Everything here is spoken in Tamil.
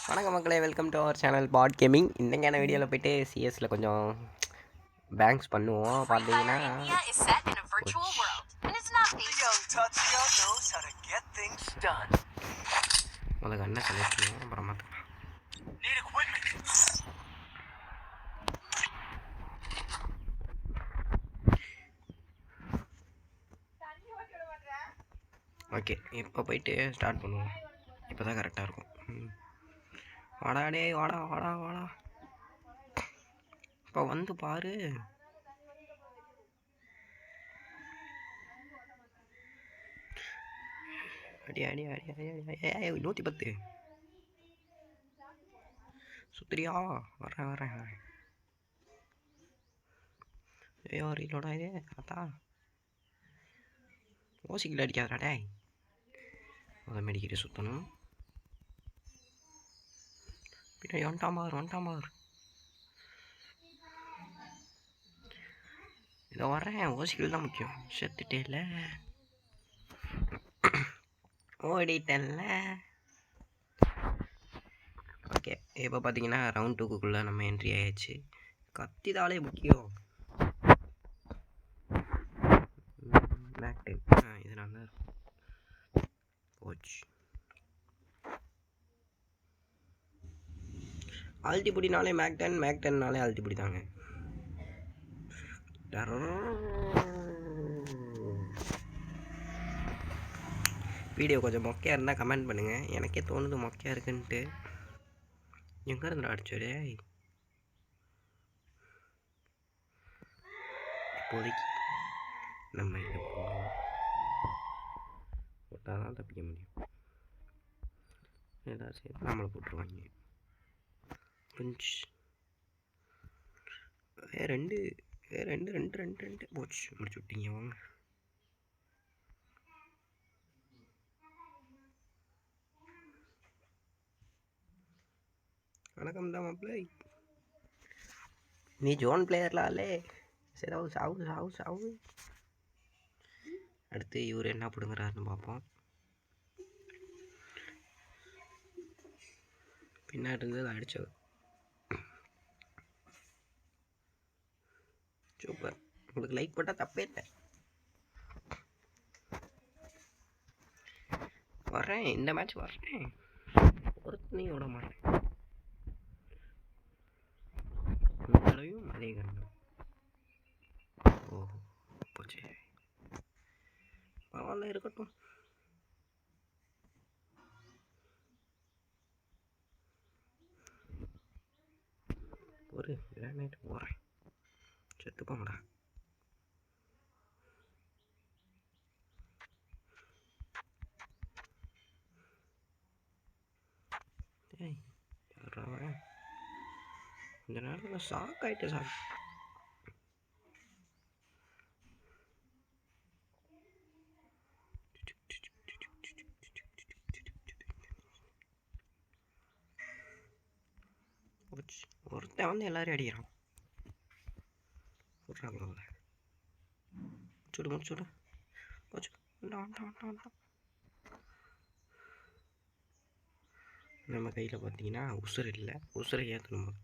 வணக்கம் மக்களே, welcome to our channel bot gaming. இன்றைக்கான வீடியோவில் போய்ட்டு சிஎஸில் கொஞ்சம் பேங்க்ஸ் பண்ணுவோம். பார்த்தீங்கன்னா முதல்ல என்ன செலக்ட் பண்ணுவோம், அப்புறம் பார்த்துக்கலாம். ஓகே, இப்போ போயிட்டு ஸ்டார்ட் பண்ணுவோம். இப்போ தான் கரெக்டாக இருக்கும். வாடா டே, வாடா வாடா வாடா, இப்போ வந்து பாரு. அடி அடி அடி அடி அடி 110 சுத்திரியா? வரேன் வரேன் வரேன். ஐயோ ரீலோடா இது அத்தா ஓசிக்கில் அடிக்காதடா டே. அதை மெடிக்கிட்டு சுற்றணும். பின்னாடி வந்துட்டான் இதை வரேன். ஓசிக்கில் தான் முக்கியம். செத்துட்டே இல்லை, ஓடிட்டல்ல. ஓகே, இப்போ பார்த்தீங்கன்னா ரவுண்ட் 2க்குள்ளே நம்ம என்ட்ரி ஆயாச்சு. கத்திதாலே முக்கியம். மேக்டன் இது நல்லா இருக்கும். போச்சு அல்டிபுடினாலே மேக்டன்னாலே அல்டிபுடி தாங்க. வீடியோ கொஞ்சம் மொக்கையாக இருந்தால் கமெண்ட் பண்ணுங்கள். எனக்கே தோணுது மொக்கையாக இருக்குன்ட்டு. எங்கே இருந்தா அடிச்சோடே? இப்போதைக்கு நம்ம இதை போட்டால் தான் தப்பிக்க முடியும். ஏதாச்சும் நம்மளை போட்டுருவாங்க. ரெண்டு ரெண்டு ரெண்டு ரெண்டு ரெண்டு போச்சு. முடிச்சு விட்டீங்க. வாங்க. வணக்கம் தான் மாப்பிள்ளை. நீ ஜோன் பிளேயர்லாலே சரி. சாவு. அடுத்து இவர் என்ன பிடுங்குறாருன்னு பார்ப்போம். பின்னாடி இருந்தது அடிச்சது. சூப்பர். உங்களுக்கு லைக் போட்டால் தப்பே இல்லை. வர்றேன், இந்த மேட்ச் வர்றேன். ஒருத்தனையும் விட மாட்டேன். தடவையும் அதே கண்டம். ஓஹோ போச்சு. பரவாயில்ல, இருக்கட்டும். ஒரு கிரானைட் போகிறேன். செத்து போங்கடா. ஏய் யாராவன் இந்த நேரத்தில் ஷாக் ஆகிட்டேன். சார் ஒருத்தன் வந்து எல்லாரையும் அடிக்கிறான். விட்றாங்களோ முடிச்சுடு போச்சு. நம்ம கையில் பார்த்தீங்கன்னா உசுறு இல்லை. உசுரை ஏற்றணும்.